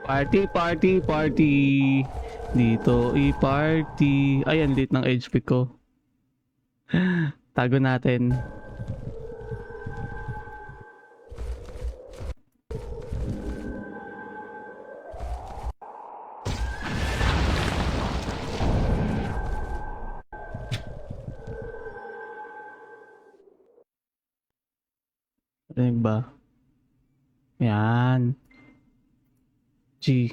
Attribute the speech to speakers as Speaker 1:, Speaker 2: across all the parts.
Speaker 1: Party, party, party. Dito i-party. Ayan, lit ng HP ko. Tago natin. Rinig ba? Yan. G.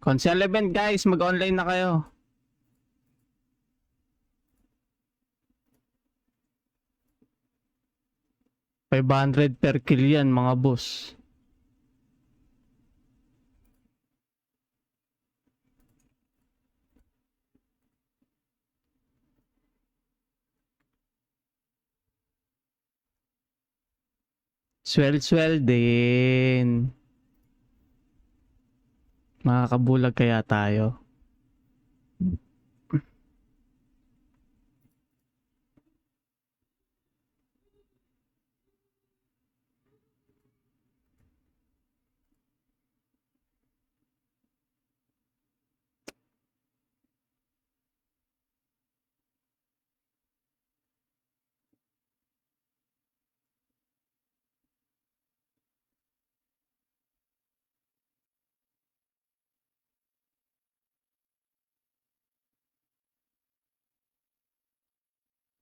Speaker 1: Console event guys, mag-online na kayo. $500 per kill yan mga boss. Swell din. Makakabulag kaya tayo.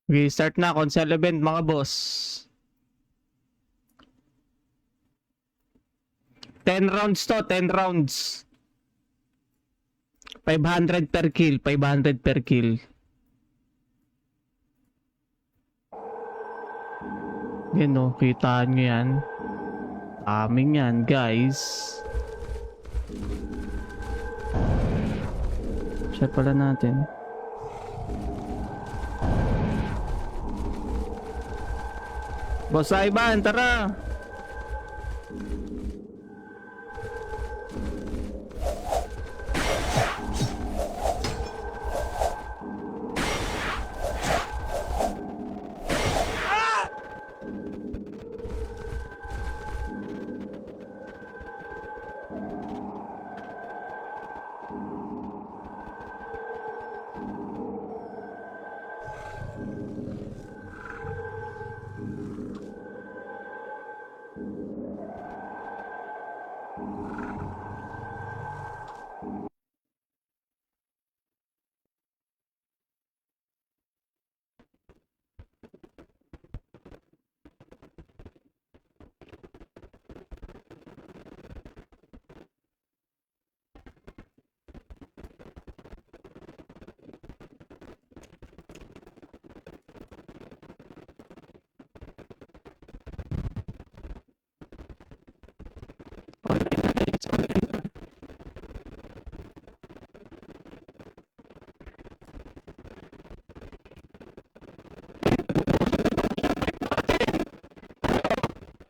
Speaker 1: Okay, start na console event mga boss. 10 rounds to, 10 rounds. 500 per kill, 500 per kill. Yan o, kitaan nyo yan. Aming yan guys. Share pala natin. Boss Ivan, tara!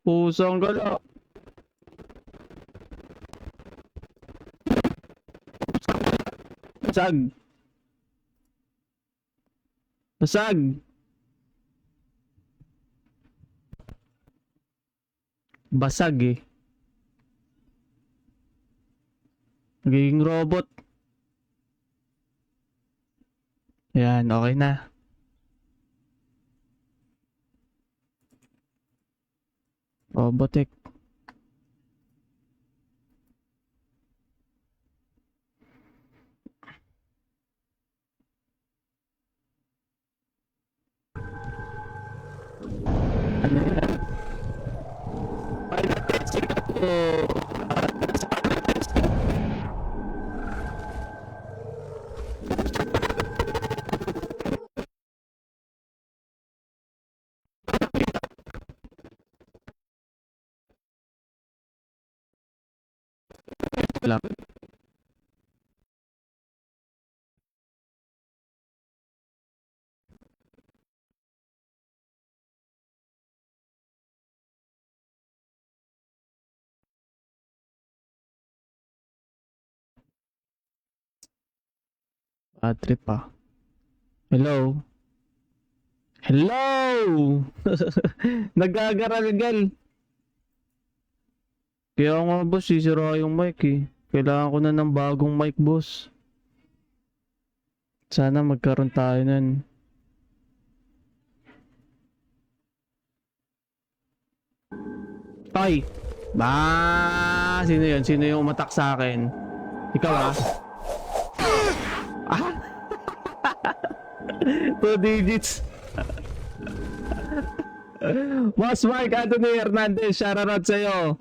Speaker 1: Pusong gala. Basag. Basag. Basag eh. Nagiging robot. Yan, okay na. Robotic. Ano yan? Pilot testing ako. Lang. Bad trip pa. Hello? Hello! Nagagaragal. Kaya nga boss, sisira yung mic eh. Kailangan ko na ng bagong mic boss. Sana magkaroon tayo nun. Ay! Sino yun? Sino yung umatak sa akin? Ikaw ah? Ah? 2 digits. Boss Mark Anthony Hernandez, shoutout sa'yo.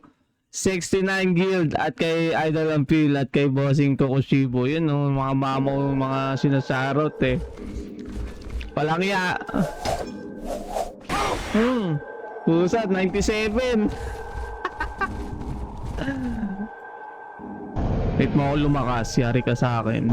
Speaker 1: 69 Guild at kay Idol Ampil at kay Bossing Tokushibo. Yun no, mga mamo, mga sinasarot eh. Walang iya. Pusat, 97. Wait mo ako lumakas, yari ka sa akin.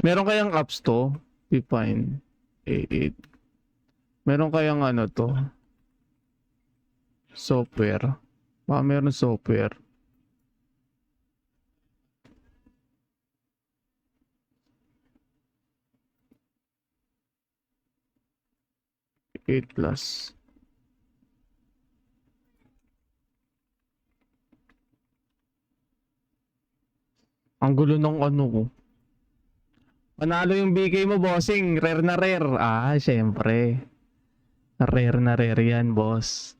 Speaker 1: Meron kayang apps to? Define. 88. Meron kayang ano to? Software. Baka meron software. Plus. Ang gulo ng ano ko. Panalo yung BK mo, bossing. Rare na rare. Ah, syempre. Rare na rare yan, boss.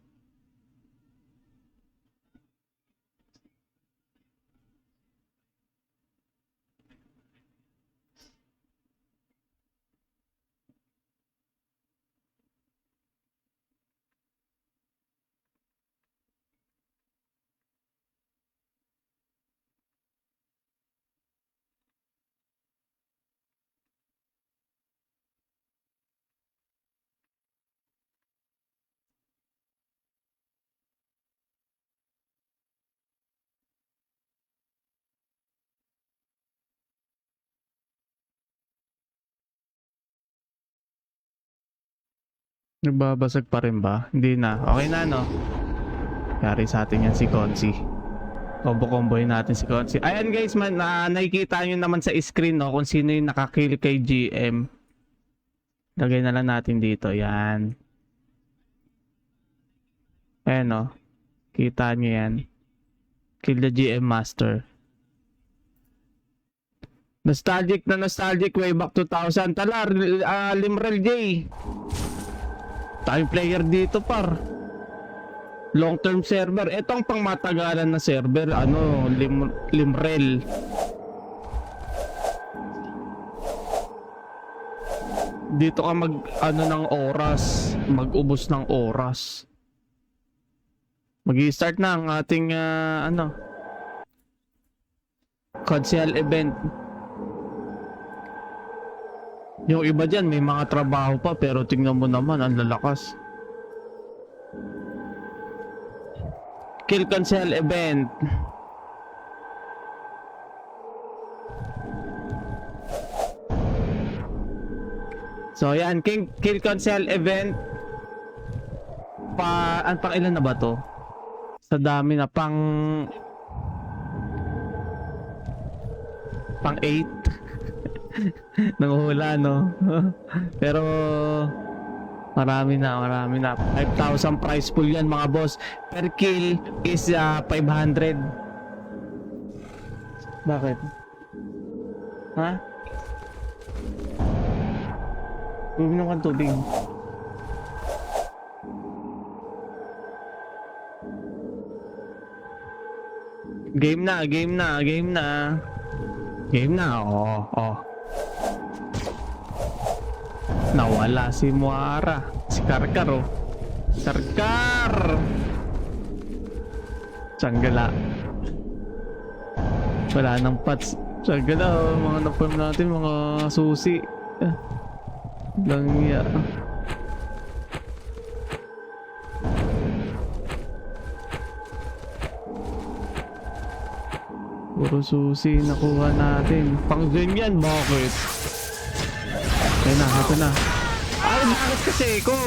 Speaker 1: Nagbabasag pa rin ba? Hindi na. Okay na, no? Yari sa atin yan si Consi. Combo-comboyin natin si Consi. Ayan guys, nakikita nyo naman sa screen, no? Kung sino yung nakakill kay GM. Lagay na lang natin dito. Yan. Ayan, no? Kita nyo yan. Kill the GM Master. Nostalgic na nostalgic way back 2000. Tala, Limrel J. Time player dito par. Long term server. Ito ang pangmatagalan na server. Ano, Limrel. Dito ka mag ano ng oras. Mag-ubos ng oras. Mag-i-start na ang ating ano Console event. Yung iba dyan may mga trabaho pa pero tingnan mo naman ang lalakas. Kill Console event. So yan, Kill Console event. Pang ilan na ba to? Sa dami na pang 8. Nanguhula no. Pero marami na 5,000 prize pool yan mga boss. Per kill is 500. Bakit? Ha? Uminom kang tubig. Game na. Oh. Nawala si Muara. Si Karkar oh. Karkar! Sanggala. Wala nang pats. Sanggala oh. Mga napam natin, mga susi. Langya. Puro susi nakuha natin. Pang ganyan, bakit? Ayun na, ito na. Ay, bakit kasi ko?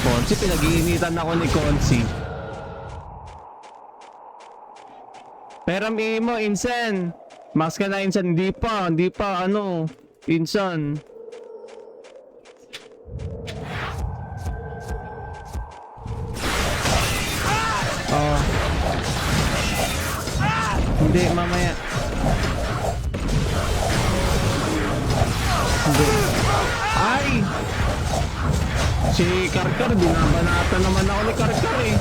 Speaker 1: Konsi, pinag-iinitan ako ni Konsi. Peram mo, Insen. Max ka na, Insen. Hindi pa, ano, Insan. Oh. Hindi, mamaya. Hindi. Ay! Si Karkar, binabanata naman ako ni Karkar eh.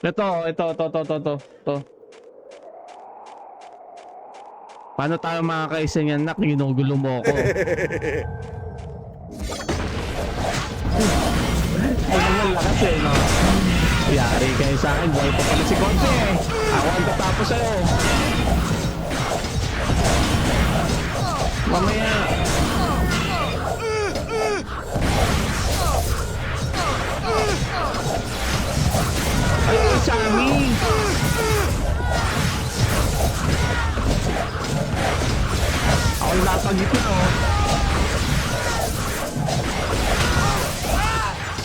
Speaker 1: Ito. Paano tayo makakaisa niyan, nak? Ginugulo mo ako. Ay, naman lakas eh, no? Yari kayo sa akin, buhay pa pala si Konti eh. Ako ang tatapos sa'yo. Mamaya. Ay, Sammy! Ako yung napagitna, oh.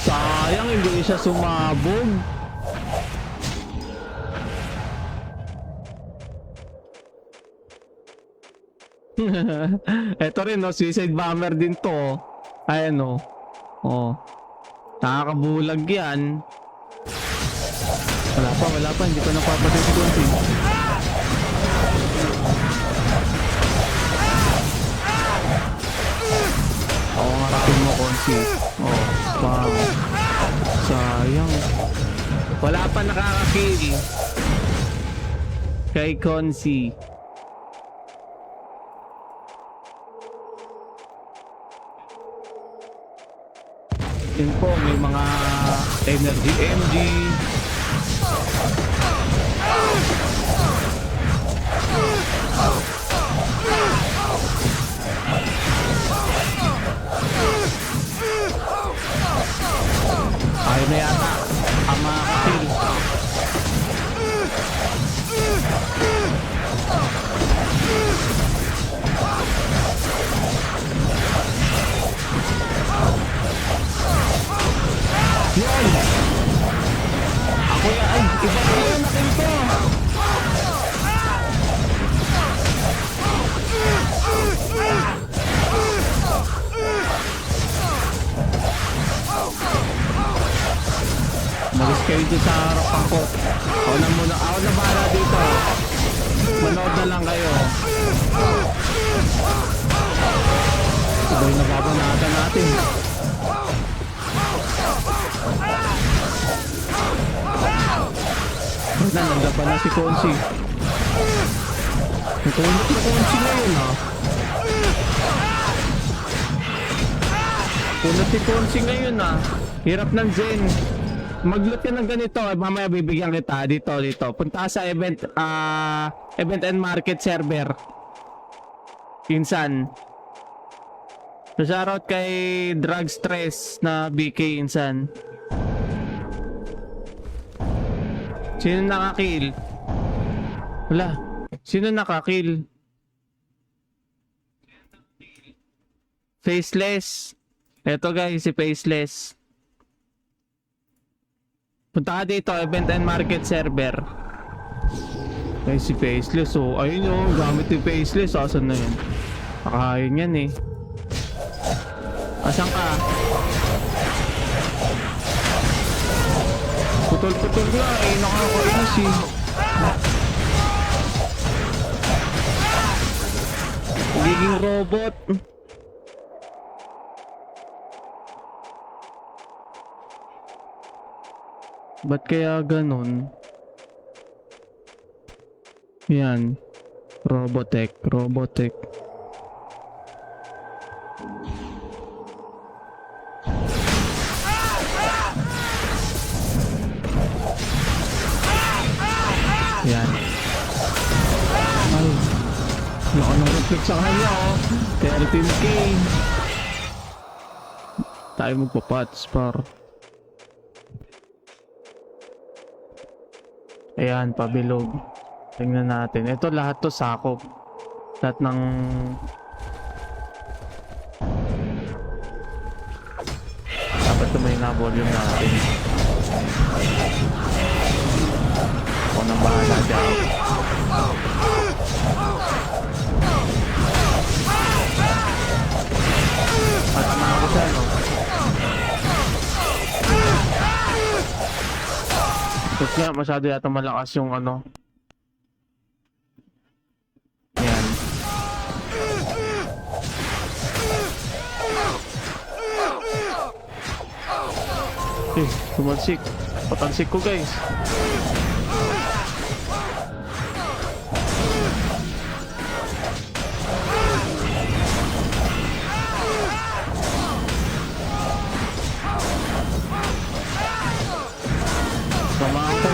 Speaker 1: Sayang, hindi siya sumabog. Ito rin, no? Suicide bomber din to. Ayan, no? Oh. Nakakabulag yan. Wala pa. Hindi ko napapatay si Konsi. Ako nga rapin mo, Konsi. Oh, wow. Sayang. Wala pa nakakakill kay Konsi. Yun po, may mga energy MG. Ayaw na yata ang mga kakill. Yun! Ako yan! Ay! Iba ko yun natin to! Malis kayo dito sa harapan ko. Ako na bahala dito. Manood na lang kayo. Ito yung nababanatan natin. Nandapan na si Konsi. Natulog na Konsi ngayon, ha? Tulad si Konsi ngayon, ha? Hirap ng Zen. Mag-loot ka ng ganito, mamaya bibigyan kita dito. Punta sa event and market server. Insan. So shoutout kay Drug Stress na BK Insan. Sino nakakill? Wala. Sino nakakill? Faceless. Eto guys, si Faceless. Punta ka dito, event and market server. Ay, si Faceless, oh. Ayun yung gamit ni Faceless. Asan na yun? Nakahayin yan eh. Asan ka? Putol-putol nga eh. Nakakainis eh. Nagiging robot. Ba't kaya ganon? Yan. Robotech. Yan. Ay. Laka ng reflex sa kanya, oh. 13k. Tayo magpapats par. Ayan, pabilog. Tingnan natin. Ito lahat to sakop. Lahat ng... Dapat tumay na volume natin. Ako nang bahala dyan. Matama ako siya, no? Tapos nga, masyado yata malakas yung ano. Yan. Eh, tumansik. Patansik ko, guys. Tama ako.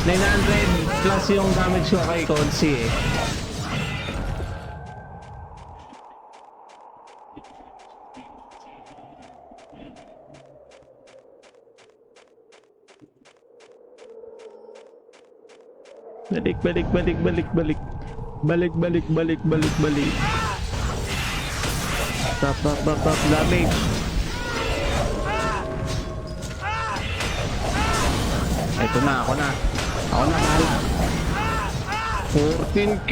Speaker 1: 900 plus yung damage ko kay Consi eh. Balik, balik, balik, balik, balik. Balik, balik, balik, balik, balik. Tap, tap, tap, tap, damage. Ito na, ako na. Ako na, bahala. 14K!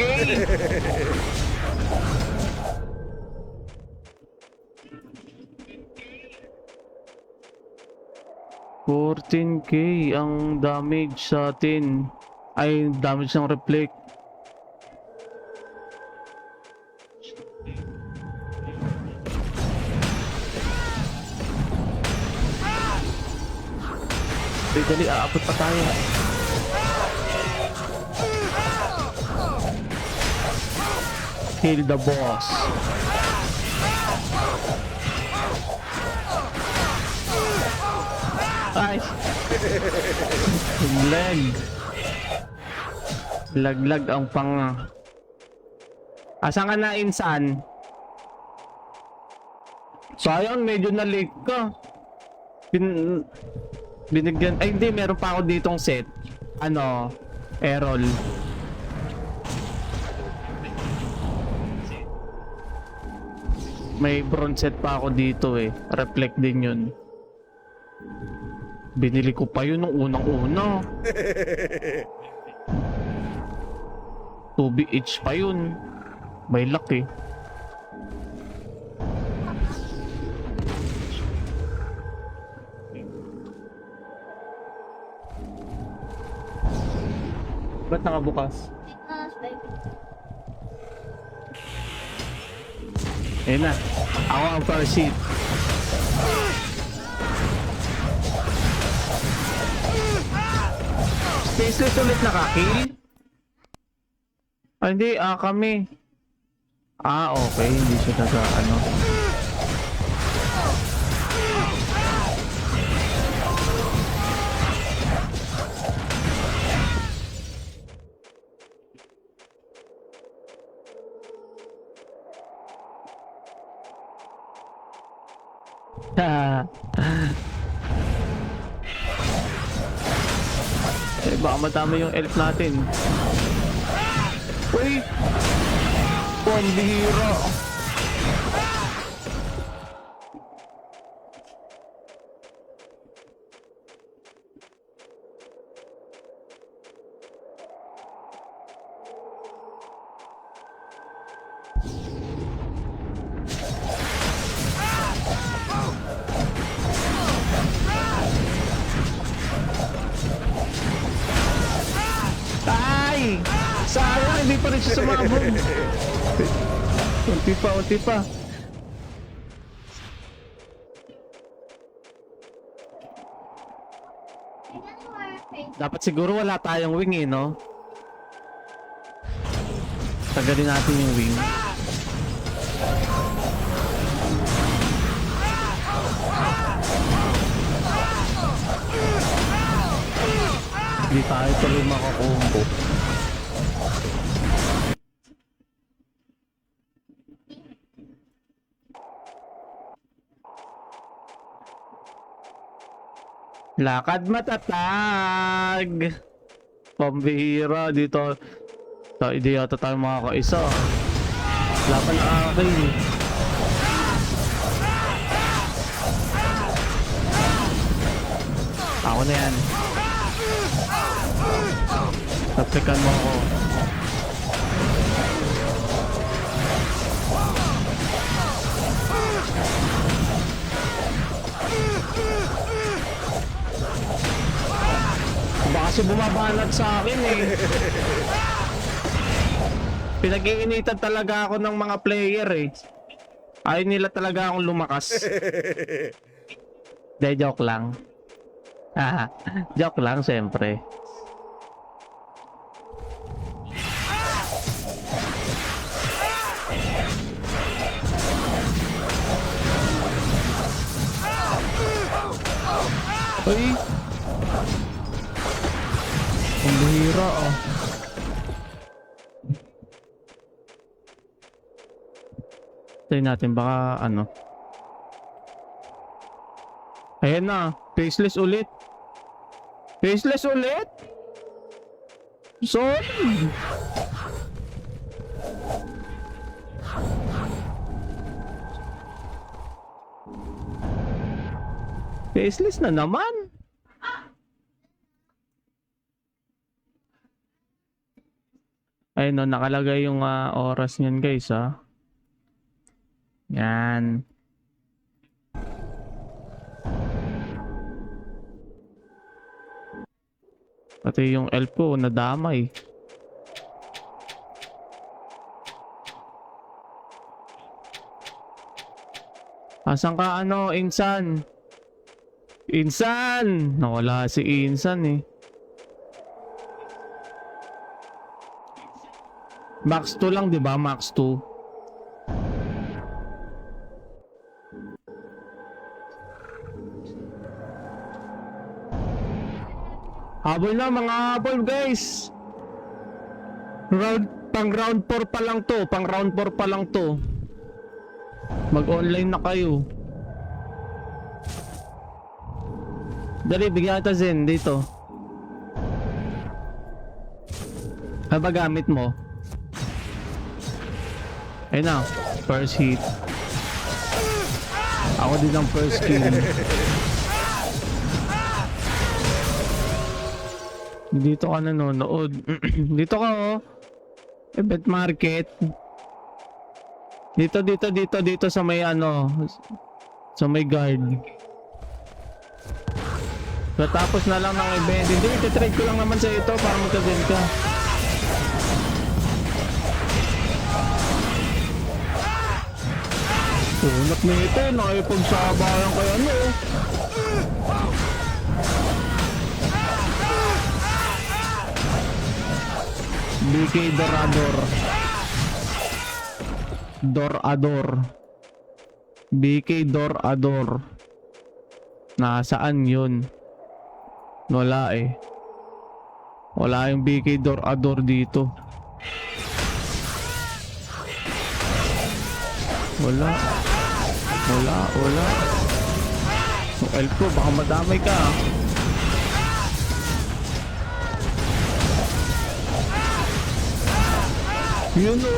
Speaker 1: 14K ang damage sa atin. Ay, damage ng reflect. Dali, aabot pa tayo. Kill the boss. Ay! Lag. Laglag ang pang... Asan ka na, insan? Sayang, medyo na-late ka. Binigyan... Ay, hindi. Meron pa ako ditong set. Ano? Errol. May bronze set pa ako dito eh. Reflect din yun. Binili ko pa yun nung unang-una. 2B each pa yun. May luck eh. Ba't nakabukas? Ayun na. Ako ang first seat. Spaceless ulit nakakill? Ah, hindi. Kami. Okay. Hindi siya ano. Eh, baka matama yung elf natin. Uy! Pambihira! Ay! Sayang, hindi pa rin siya sumabog. Unti pa, unti pa. Dapat siguro wala tayong wing eh, no? Tagalin natin yung wing. Hindi tayo tuloy makakombo. Lakad matatag. Pambihira dito. Hindi yata tayo makakaisa. Wala pa nakakakill. Ako na yan. Taplikan mo ako. Baka kasi bumabanat sa akin eh. Pinag-iinitan talaga ako ng mga player eh. Ayaw nila talaga akong lumakas. De, joke lang. Joke lang, siyempre. Uy! Ang bihira oh. Try natin baka ano. Ayan na, faceless ulit. Faceless ulit? Sorry. Faceless na naman. Ayun no, nakalagay yung oras niyan guys ha. Yan. Pati yung elf ko nadamay. Asan ka ano, Insan? Insan! Nawala si Insan eh. Max 2 lang 'di ba? Max 2. Habol na mga habol guys. Pang round 4 pa lang to. Pang round 4 pa lang to. Mag-online na kayo. Dali, bigyan kita Zen dito. Ano ba gamit mo? Ayun na, first hit. Ako din ang first kill. Dito ka nanonood. Dito ka oh. Event market. Dito sa may ano. Sa may guard. Katapos na lang ng event. Hindi, ititrade ko lang naman sa ito para magka-zen ka. Unak na ito, nakipagsabayan kaya ano. BK Dorador. Dorador. BK Dorador. Nasaan yun? Wala eh. Wala yung BK Dorador dito. Wala. Yung elf ko, baka madamay ka. Yun o.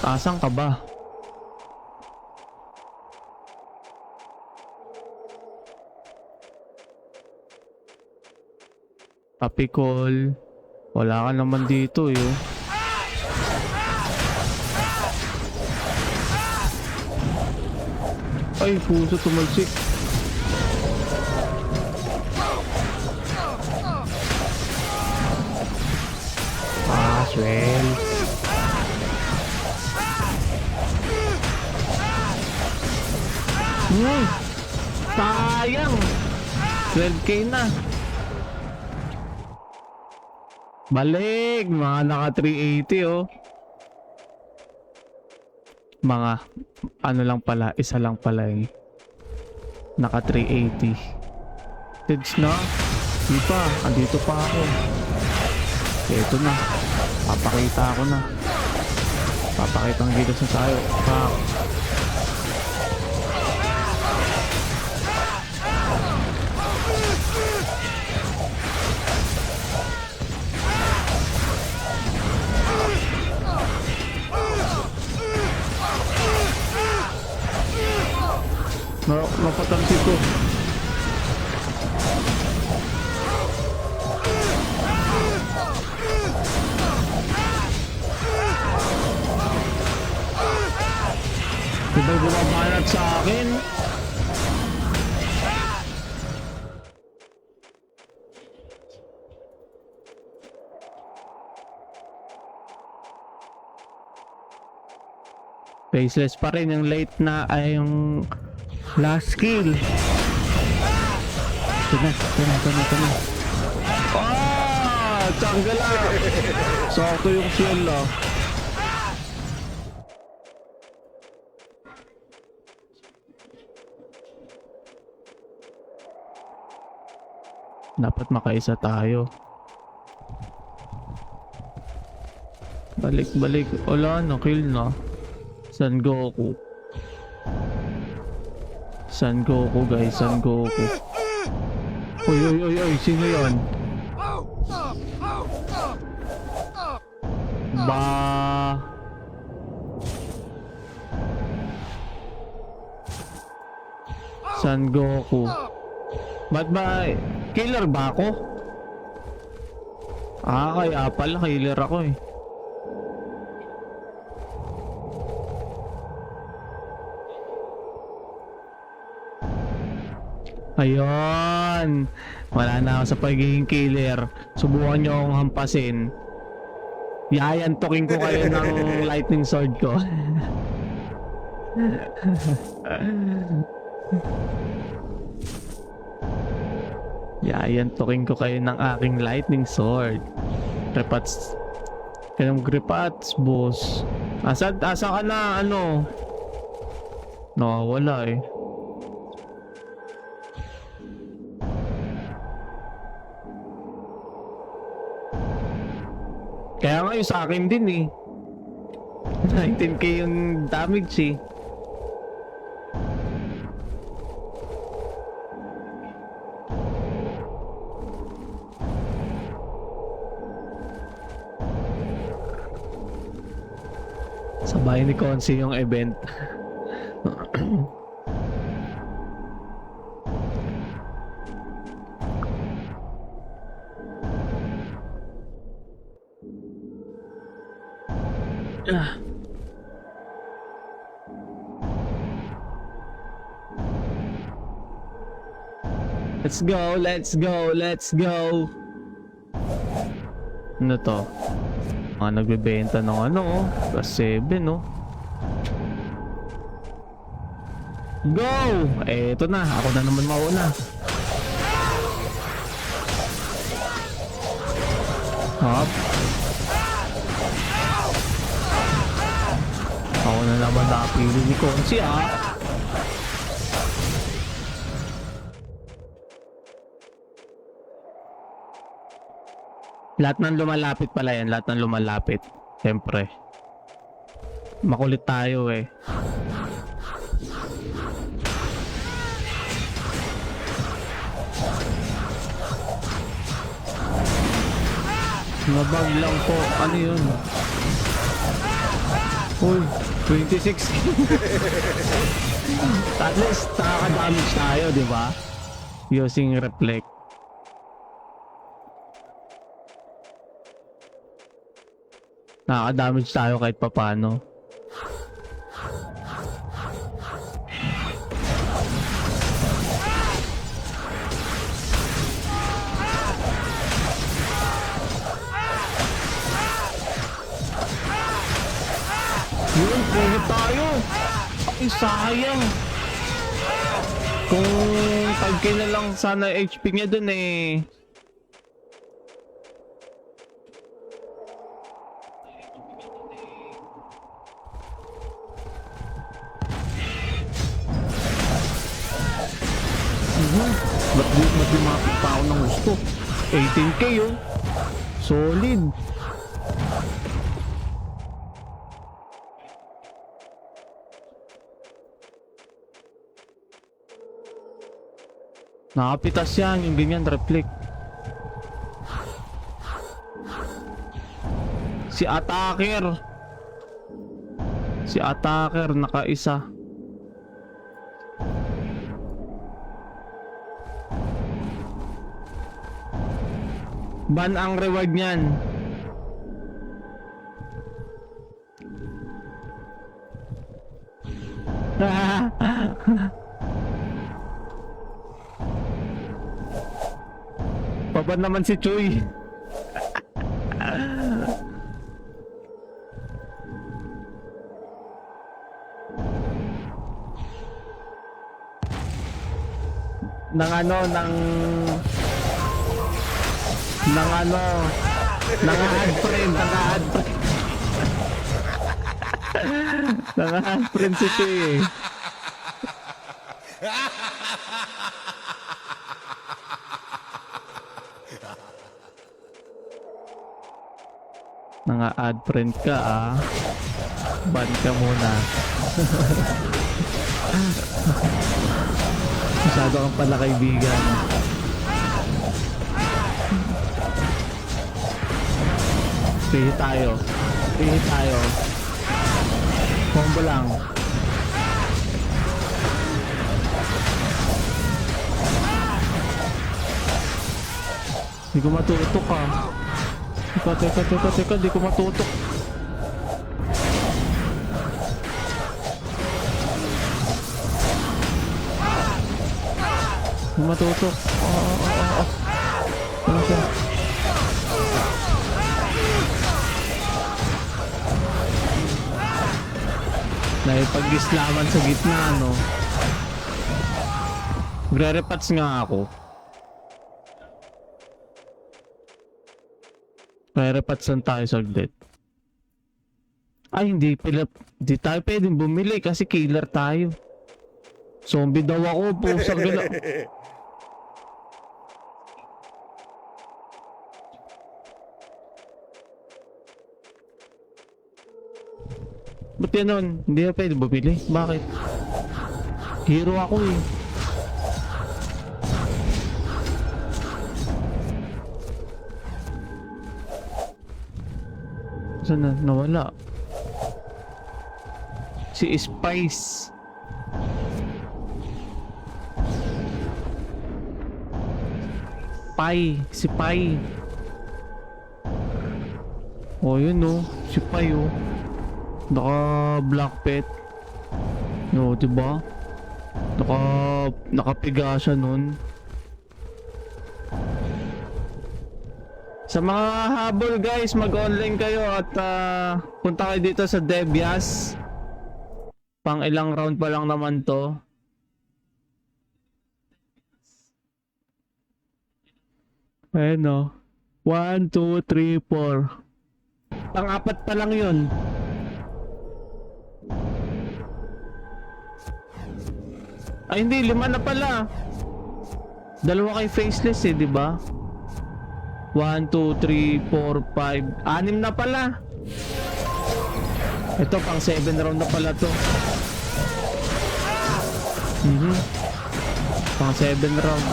Speaker 1: Tasan ka ba? Papikol. Wala ka naman dito eh. Ay, puso tumalsik. Swell. Sayang. 12k na. Balik. Mga naka 380 oh. Mga ano lang pala, isa lang pala eh. Naka 380. Tids na. Di pa, andito pa ako. Ito na. Papakita ako na. Papakita ang dito sa tayo. Pak. sa akin. Faceless pa rin yung late na ay yung last kill. Ito na. Ah! Tanggal ah! Sakto yung kill ah. Dapat makaisa tayo. Balik. Wala na, kill na. San Goku guys, San Goku. Oy, sino yan? San Goku. Ba't ba? Killer ba ako? Kaya pala killer ako eh. Ayun. Wala na ako sa pagiging killer. Subukan nyo akong hampasin. Yayantokin ko kayo ng lightning sword ko. Yayantokin ko kayo ng aking lightning sword. Gripats. Kayong gripats, boss. Asa ka na, ano? Nakawala eh. Kaya nga yung sa akin din eh. 19k yung damage eh. Sabay ni Consi yung event. Let's go. Ano to? Mga nagbebenta ng ano, plus 7 no. Go! Eto na, ako na naman mauna. Hop. Ako na naman napili ni Consi ah. Lahat ng lumalapit pala yan, lahat ng lumalapit. Siyempre. Makulit tayo eh. Mabag lang po. Ano yun? Uy, 26. At least nakaka-damage tayo, di ba? Using reflect. Nakaka-damage tayo kahit papano. Yun, puno tayo. Ay, sayang. Kung tagkin na lang sana HP niya dun eh. Ba't lumapit pa ako ng gusto? 18k yun. Solid. Nakapitas yan, yung ganyan, reflect. Si attacker nakaisa. Ban ang reward niyan. Laban naman si Chuy. ng ano, ng ad friend, ad friend si Chuy eh. Nanga-add friend ka ah. Ban ka muna. Masyado kang pala kaibigan. Pihi tayo. Combo lang. Hindi ko matutok ah. Teka, di ko matutok. Di matutok. Ano siya? Naipag-islaman sa gitna, no? Gre-repats nga ako. Repatsan tayo saglit. Ay, hindi tayo pwedeng bumili kasi killer tayo. Zombie daw ako, pusang gala. Ba't yan nun? Hindi na pwede bumili? Bakit? Hero ako eh. Saan na? Nawala. Si Spice. Si Pai. Oh, yun no. Si Pai oh. Naka black pet. No, diba? Nakapiga siya nun. Sa mga habol guys, mag-online kayo at punta kayo dito sa Debias. Pang ilang round pa lang naman to. Ayan o. 1, 2, 3, 4. Pang-apat pa lang yun. Ay hindi, 5 na pala. Dalawa kay faceless eh, di ba? 1, 2, 3, 4, 5. 6 na pala. Ito pang 7 round na pala to. Pang 7 round.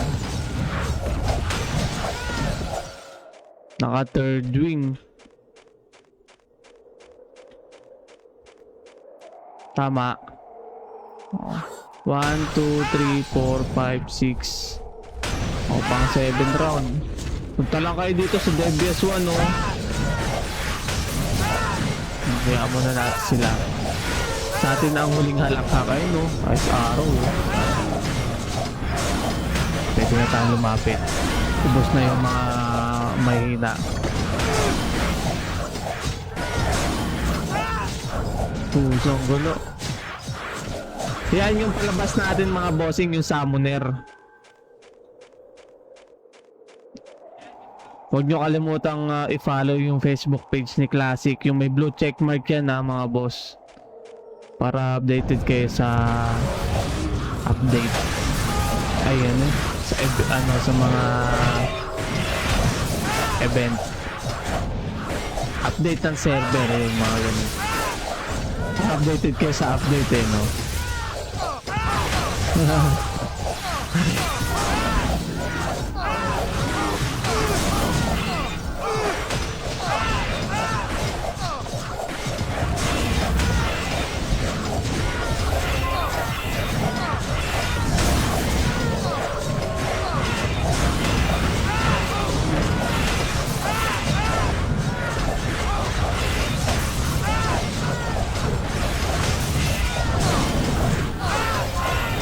Speaker 1: Naka third wing. Tama. 1, 2, 3, 4, 5, 6. O pang 7 round. Punta lang kayo dito sa Debias 1 oh. Kaya muna natin sila. Sa atin na ang huling halakha kayo no. Ayos araw oh. Pwede na tayong lumapit. Ubos na yung mga mahina. Pusong gulo. Yan yung palabas natin mga bossing, yung summoner. Huwag nyo kalimutang i-follow yung Facebook page ni Classic. Yung may blue checkmark yan mga boss. Para updated kayo sa update. Ayan sa mga event. Update ng server yung mga ganun. Updated kayo sa update no?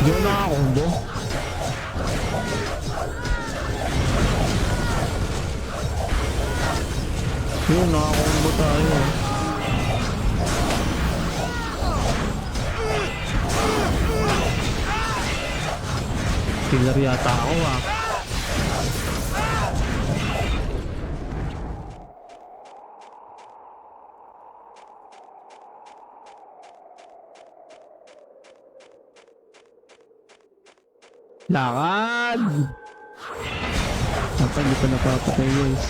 Speaker 1: Hindi ko nakakombo. Yun, nakakombo tayo. Killer yata ako ah. Lakad! Dapat hindi pa napapatay guys.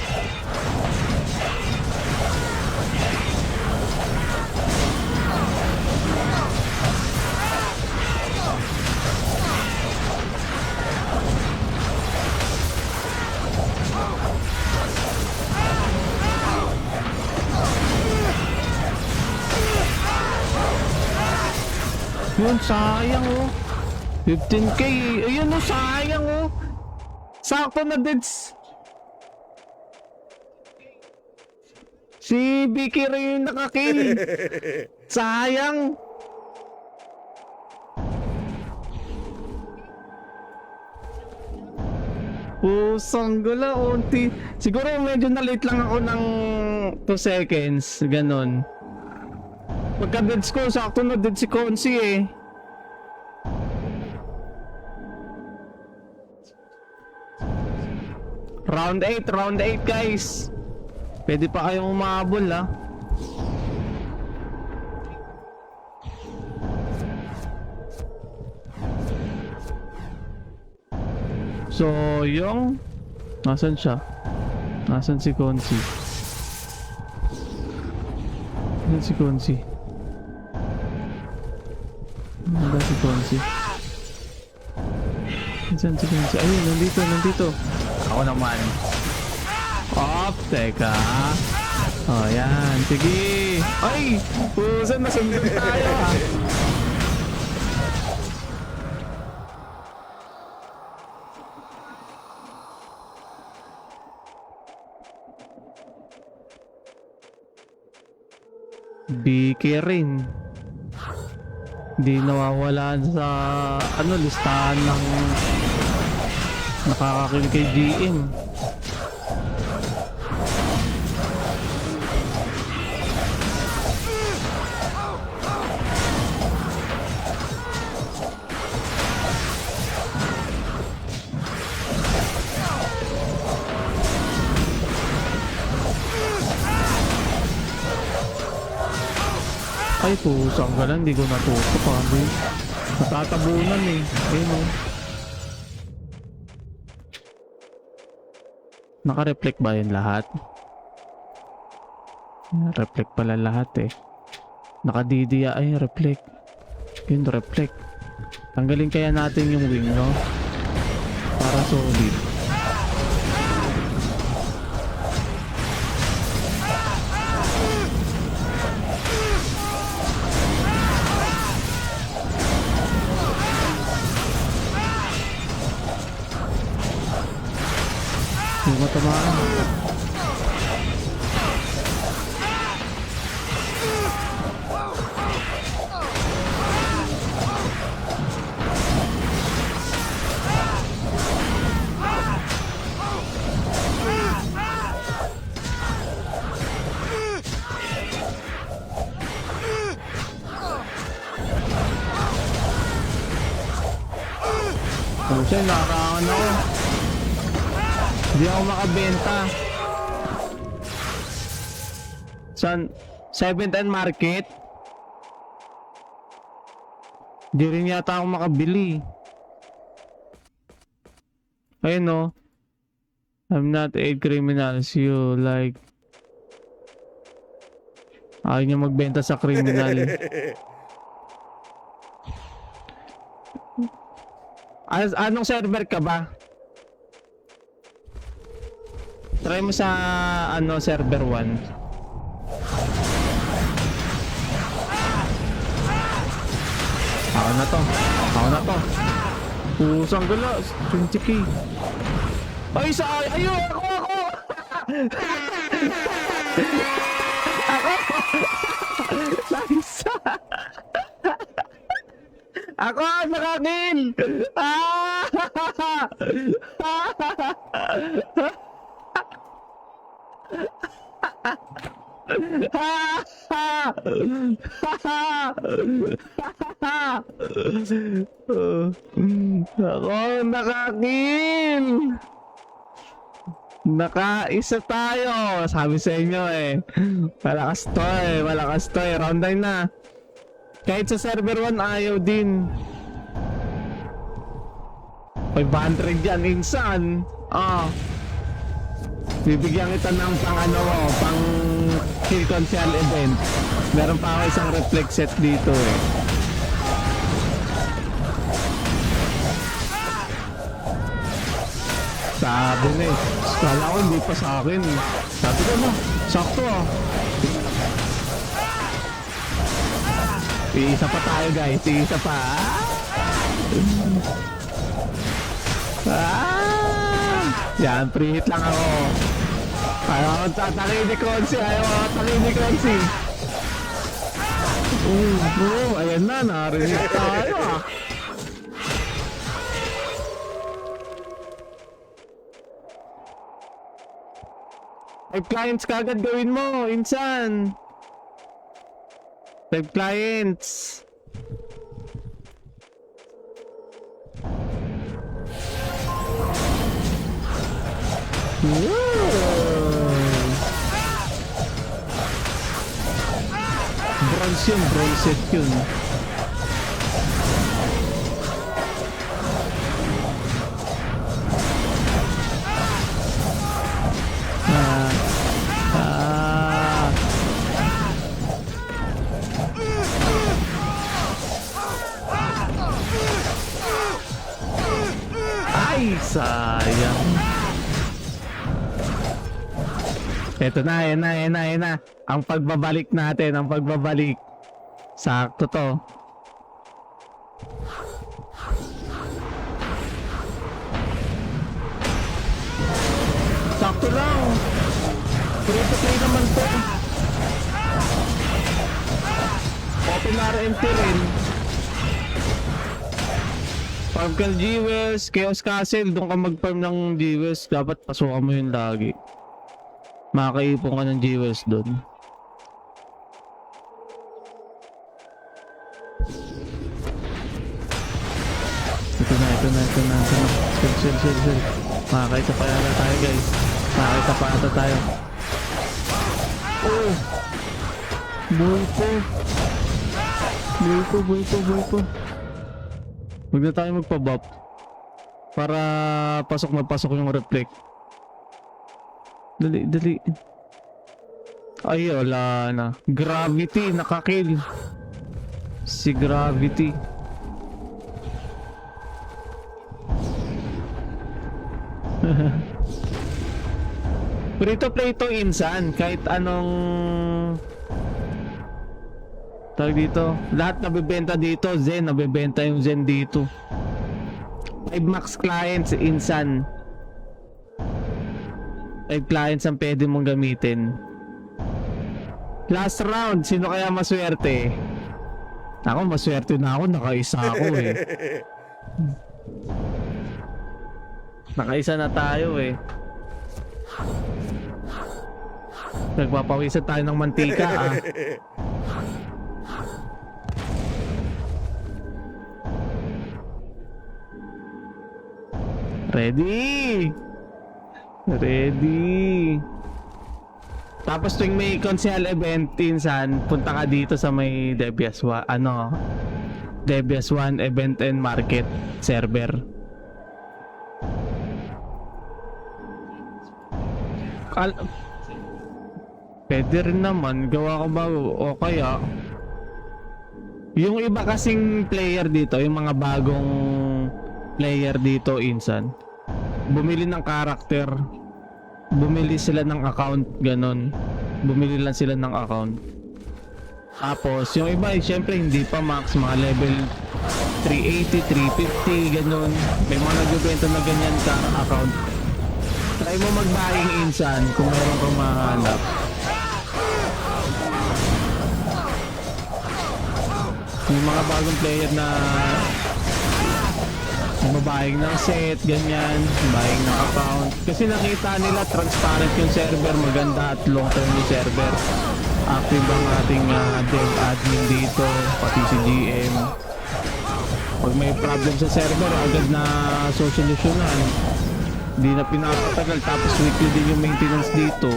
Speaker 1: Yun, sayang oh. 15k. Ayun oh, sayang oh. Sakto na deads. Si Vicky rin yung nakakill. Sayang. Pusang gula, unti. Siguro medyo na-late lang ako ng 2 seconds. Ganon. Pagka-deads ko, sakto na dead si Consi eh. Round 8 guys. Pwede pa kayong umabol ha. So, yung... Nasaan siya? Nasaan si Consi? Nasaan si Consi? Nasaan si Consi? Nasaan si Consi? Ayun, nandito. Ako naman. Teka. Oh, yan. Sige. Ay! Pusan, nasundan tayo ha. Biki rin. Di nawawala sa listahan ng nakakakill kay GM. Ay, pusang galang, hindi ko natuto pa. Natatabunan eh. Ayun o. Naka-reflect ba yun lahat? Reflect pala lahat eh. Naka-DDI ay reflect. Yun, reflect. Tanggalin kaya natin yung wing, no? Para solid. Yung matamaan. Pusa, nakakangan ako. Hindi ako makabenta. San 7th and Market? Hindi rin yata ako makabili. Ayun no. I'm not a criminal. You like... Ayaw niya magbenta sa criminal. Anong server ka ba? Try mo sa server 1. Ako na to. Pusang galas. 20k. Ay, ayun! Ako! Nice! Ako! Nakakill! Ako, nakakill! Nakaisa tayo! Sabi sa inyo eh. Malakas to eh, malakas to eh. Round 9 na. Kahit sa server 1 ayaw din. 500 yan, insan. Bibigyan kita ng pang ano mo, pang kill console event. Meron pa ako isang reflex set dito eh. Sabi na eh. Kala ko hindi pa sa akin. Sabi ko na, sakto ah. Iisa pa tayo guys, iisa pa. Yan, pre-hit lang ako. Ayaw ako tatangin ni Consi, ayaw ako tatangin ni Consi. Ayan na, narinig tayo ah. Ay, clients kagad gawin mo, insan. 5 clients. Bronze yun, bronze set yun. Ay, sayang. Eto na, yan na. Ang pagbabalik natin, ang pagbabalik. Sakto to. Sakto lang. Free-to-play naman to. Open RMT rin. Farm ka ng G-West, Chaos Castle, doon ka mag-farm ng G-West. Dapat pasukan mo yun lagi. Makakaipon ka ng G-West doon. Ito na. Sel. Makakaisa pa yata tayo guys. Makakaisa pa yata tayo. Oh! Buhay po. Huwag na tayo magpa-buff. Para pasok yung reflect. Dali. Ay, wala na. Gravity, nakakill. Si Gravity. Free to play to insan. Kahit anong tawag dito. Lahat nabibenta dito. Zen, nabibenta yung Zen dito. 5 max clients insan. 5 clients ang pwede mong gamitin. Last round, sino kaya maswerte? Ako, maswerte na ako. Nakaisa ako eh. Nakaisa na tayo eh. Nagpapawisan tayo ng mantika ah. Ready. Tapos tuwing may console event insan, punta ka dito sa may Debias 1 event and market server. Pwede rin naman, gawa ko ba o kaya yung iba kasing player dito, yung mga bagong player dito insan, bumili ng character, bumili sila ng account, ganon. Bumili lang sila ng account. Tapos yung iba syempre hindi pa max, mga level 380, 350, ganon. May mga nagbebenta na ganyan ka account. Try mo mag-buying insan kung meron kang mahanap. Yung mga bagong player na Mabayang ng set, ganyan, buying ng account. Kasi nakita nila transparent yung server, maganda at long term yung server. Active ang ating dev admin dito, pati si GM. Pag may problem sa server, agad na solusyonan. Hindi na pinapatagal, tapos weekly din yung maintenance dito.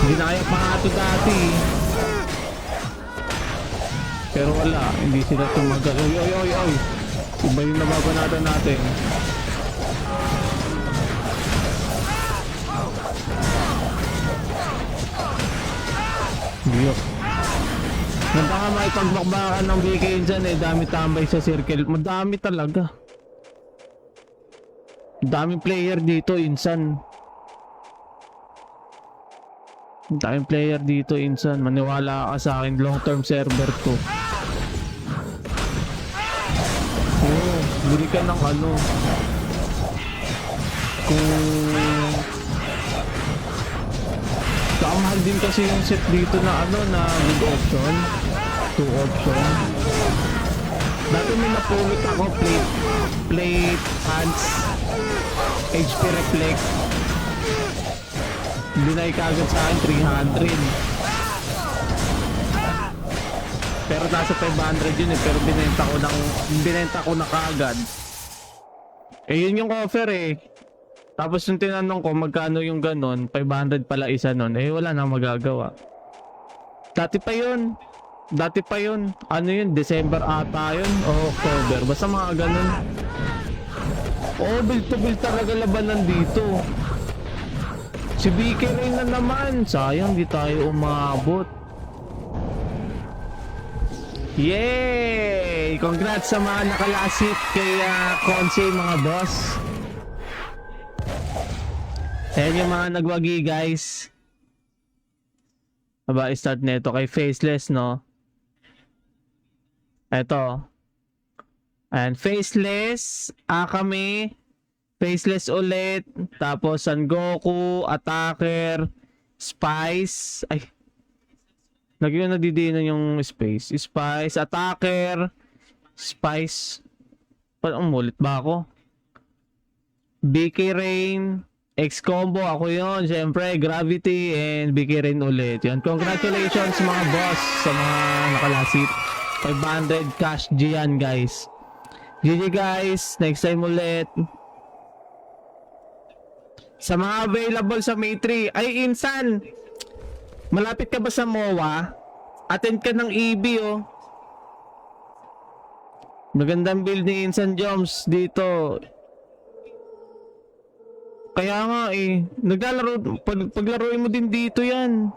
Speaker 1: Ginaya pa nga ito dati. Pero wala, hindi sila tumagal. Oy, oy, oy, oy. Iba yung nababanatan natin. Biyok. Ganda nga may pagbakbakan ng BKN dyan eh. Dami tambay sa circle. Madami talaga. Daming player dito, insan. Daming player dito, insan. Maniwala ka sa akin, long term server to. Oo, bili ka ng ano. Saka mahal din kasi yung set dito na ano, na good option. 2 option. Dati may napulot ako, plate, hands, HP reflect. Binay kagad sa akin 300. Pero nasa 500 yun eh, pero binenta ko na kagad. Eh yun yung offer eh. Tapos yung tinanong ko magkano yung ganon, 500 pala isa nun, eh wala na magagawa. Dati pa yun. Ano yun, December ata yun o October, basta mga ganon. Oh, build to build talaga labanan dito. Si BK rin na naman. Sayang di tayo umabot. Yay! Congrats sa mga nakalasit kay Konse mga boss. Ayan yung mga nagwagi guys. Aba, start na ito kay Faceless, no? Eto. And Faceless, Akame, Faceless ulit, tapos Son Goku, Attacker, Spice, ay, lagi na didinan yung Space, Spice, Attacker, Spice, umulit ba ako? BK Rain, X-Combo, ako yun, syempre, Gravity, and BK Rain ulit. Yan, congratulations mga boss sa mga nakalasit. 500 cash Gian guys. GG guys, next time ulit. Sa mga available sa May 3, ay Insan, malapit ka ba sa MOA? Attend ka ng EB oh. Magandang build ni Insan Joms dito. Kaya nga eh, naglalaro, paglaruin mo din dito yan.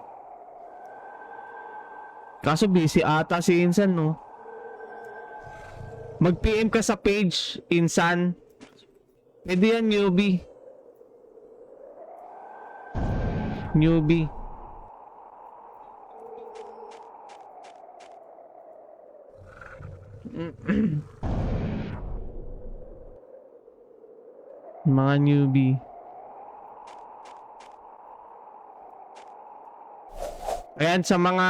Speaker 1: Kaso busy ata si Insan no. Mag-PM ka sa page, Insan. Pwede yan, newbie. Newbie. Mga newbie. Ayan, sa mga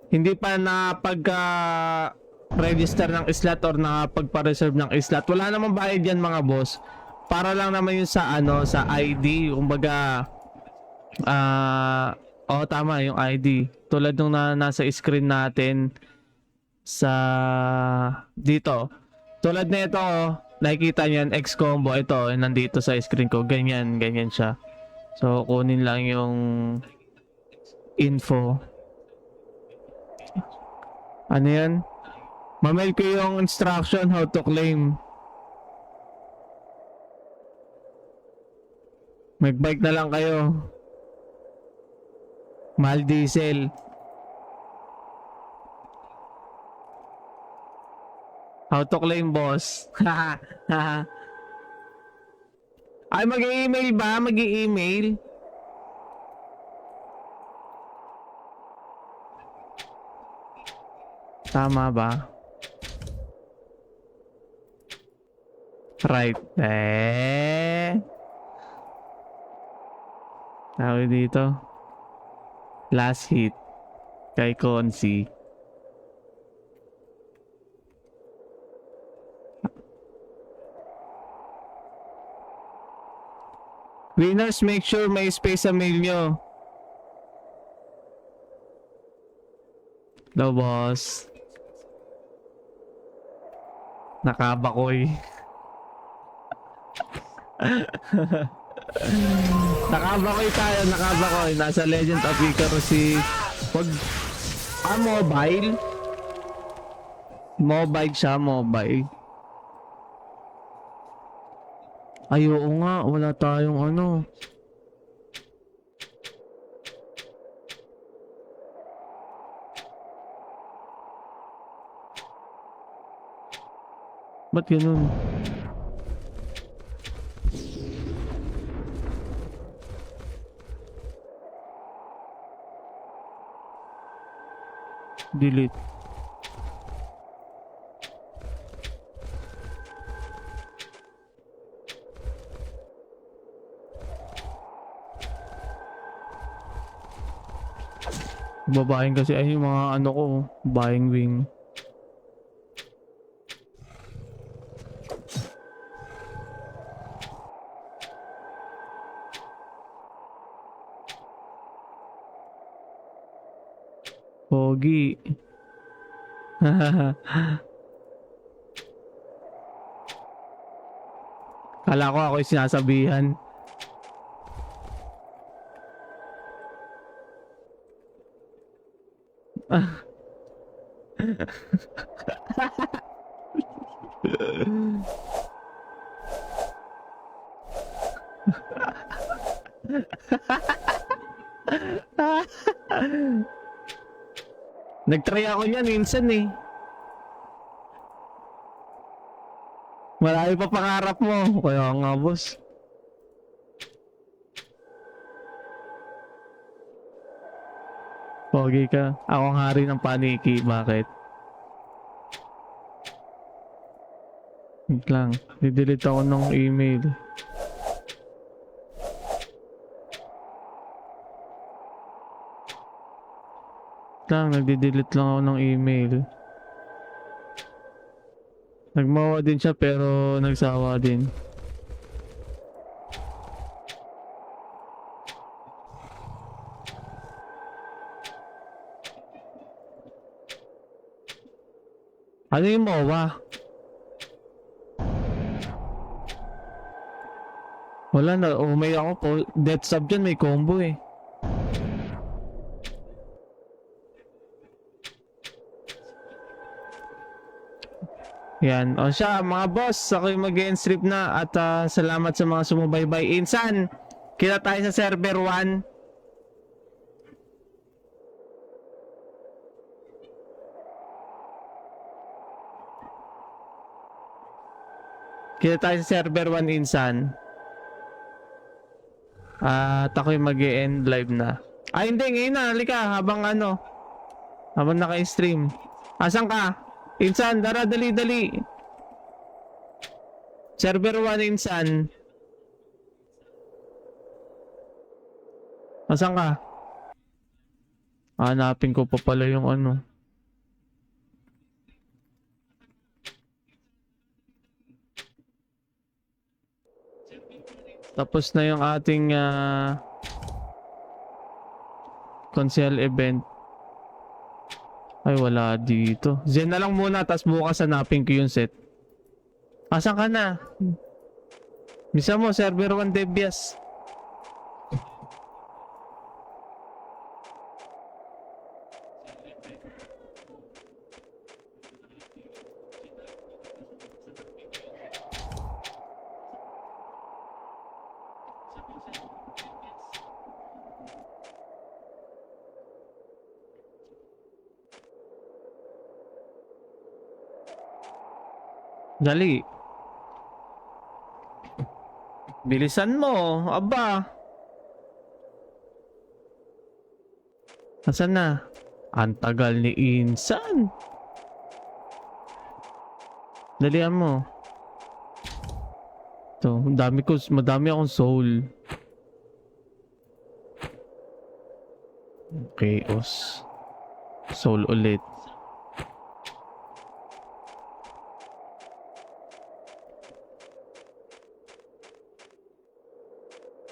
Speaker 1: hindi pa na register ng slot or na pagpa-reserve ng slot, wala namang bayad yan mga boss. Para lang naman yun sa ano, sa ID, kumbaga tama yung ID. Tulad nung nasa screen natin sa dito. Tulad na ito, nakikita niyan X-Combo, ito nandito sa screen ko, ganyan siya. So kunin lang yung info. Ano yan? Mamail ko yung instruction how to claim. Mag-bike na lang kayo. Mahal diesel. How to claim, boss. Ay, mag-i-email ba? Mag-i-email? Tama ba? Right. Tawag dito. Last hit. Kay Consi. Winners, make sure may space sa mail nyo. Hello, boss. Nakabakoy. Nakabakoy tayo, nakabakoy. Nasa Legend of Icarus si... Pag... mobile? Mobile siya, mobile. Ay, oo nga. Wala tayong ano. Ba't ganun? Delete. Babaeng kasi ay yung mga ano ko, buying wing. Pogi. Kala ko ako yung sinasabihan. Nag-try ako niyan minsan eh. Marami pa pangarap mo. Kaya nga, boss. Pogi ka. Ako ang hari ng paniki. Bakit? Wait lang. Didelete ako ng email. Nagdi-delete lang ako ng email. Nagmawa din siya pero nagsawa din. Ano yung MOA? Wala na, may ako po. Death sub dyan, may combo eh. Yan. O siya, mga boss, ako yung mag-end strip na at salamat sa mga sumubaybay. Insan, kita tayo sa server 1. Kita tayo sa server 1, Insan. At ako yung mag-end live na. Ay, hindi, ngayon na, halika, habang naka-stream. Asan ka? Insan, dara, dali. Server 1, Insan. Asan ka? Hanapin ko pa pala yung ano. Tapos na yung ating console event. Ay, wala dito. Zen na lang muna, tas bukas hanapin ko yung set. Asan ka na? Misa mo, server 1 Debias. Dali. Bilisan mo, aba. Asan na? Ang tagal ni Insan. Dalian mo. Ito, madami akong soul. Chaos. Soul ulit.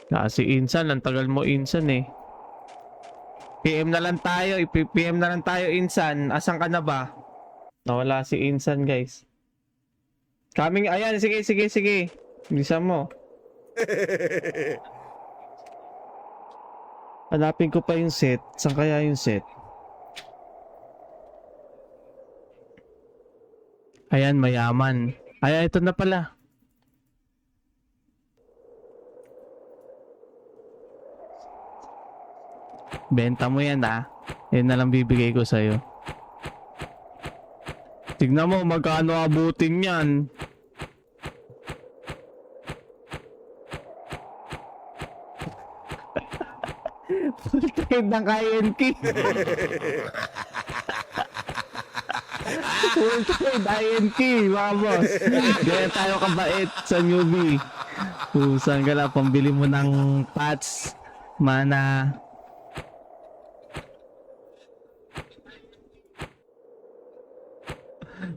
Speaker 1: Kasi Insan, ang tagal mo Insan eh. PM na lang tayo, PM na lang tayo Insan. Asan ka na ba? Nawala si Insan guys. Coming, ayan, sige. Bilisan mo. Hanapin ko pa yung set. Saan kaya yung set? Ayan, mayaman. Ay, ito na pala. Benta mo yan Yan na lang bibigay ko sa'yo. Tignan mo magkano abutin yan. Full trade ng INT. Full trade INT, mga boss. Gaya tayo kabait sa newbie. Saan ka lang, pambili mo ng pots, mana.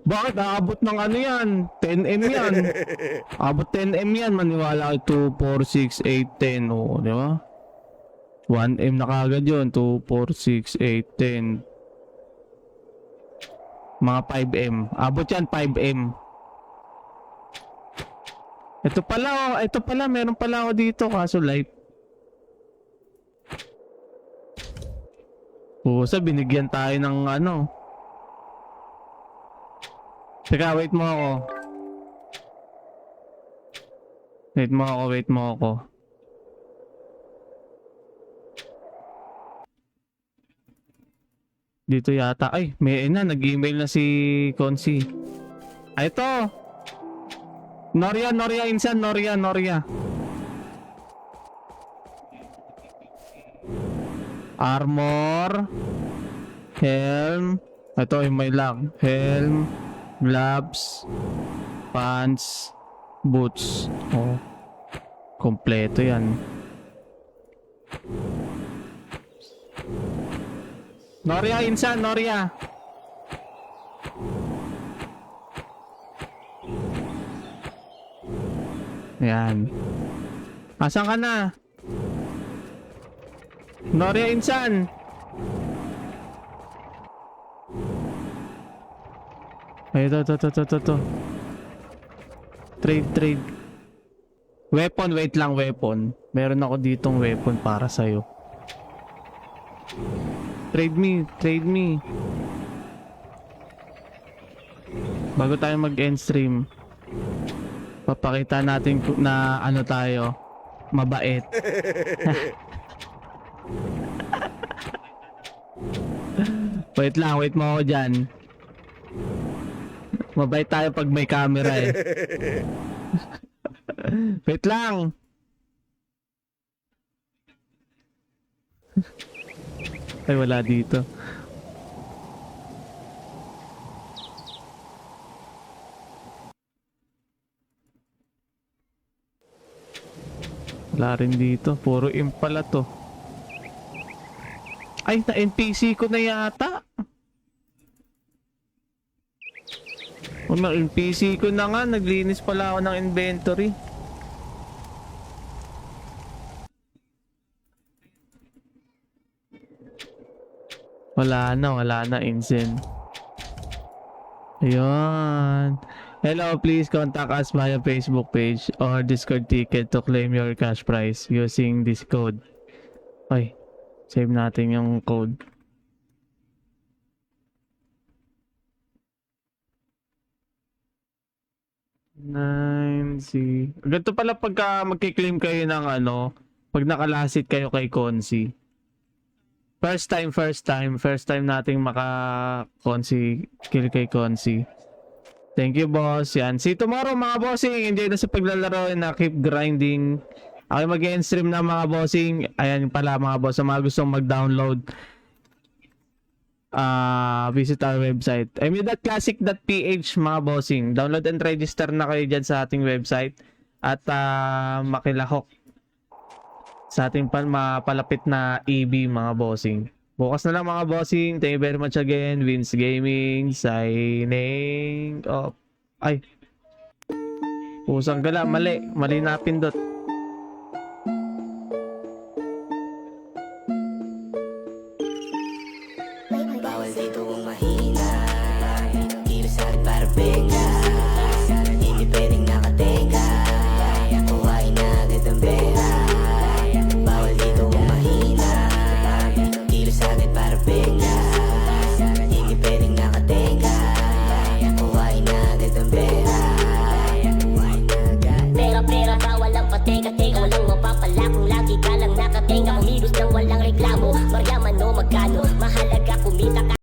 Speaker 1: Bakit? Aabot ng ano yan? 10M yan. Abot 10M yan. Maniwala ko 2, 4, 6, 8, 10. O, di ba? 1M na kagad yun. 2, 4, 6, 8, 10. Mga 5M. Abot yan 5M. Ito pala ito pala. Meron pala ako dito. Kaso light. Pusa, binigyan tayo ng ano. Teka, wait mo ako. Wait mo ako. Dito yata. Ay, may nag-email na si Consi. Ay, ito. Noria, Insan, Noria. Armor. Helm. Ito, yung may lang. Helm. Gloves, pants, boots. Oh. Kompleto yan. Noria, Insan, Noria. Yan. Asan ka na? Noria, Insan. Ay, ito. Trade. Weapon, wait lang, weapon. Meron ako ditong weapon para sa'yo. Trade me. Bago tayo mag-end stream, papakita natin na ano tayo, mabait. Wait mo ako dyan. Mabait tayo pag may camera eh. Wait lang. Ay, wala dito. Wala rin dito. Puro imp pala to. Ay, na NPC ko na yata. Na NPC ko na nga, naglinis pala ako ng inventory. Wala na, Insen. Ayun. Hello, please contact us via Facebook page or Discord ticket to claim your cash prize using this code. Ay, save natin yung code. 9C. Ganito pala pagka magki-claim kayo ng ano, pag nakalasit kayo kay Consi. First time nating maka-Consi, kill kay Consi. Thank you, boss. Yan. See you tomorrow, mga bossing. Enjoy na sa paglalaro na keep grinding. Ako mag-end stream na, mga bossing. Ayan pala, mga boss. Sa mga gustong mag-download, visit our website mu.classic.ph, mga bossing. Download and register na kayo dyan sa ating website at makilahok sa ating mapalapit na EB, mga bossing. Bukas na lang mga bossing. Thank you very much again. Vince Gaming signing off. Ay. Pusang gala. Mali. Mali na pindot.
Speaker 2: Bawal dito kung mahina. Kilos natin para bigla.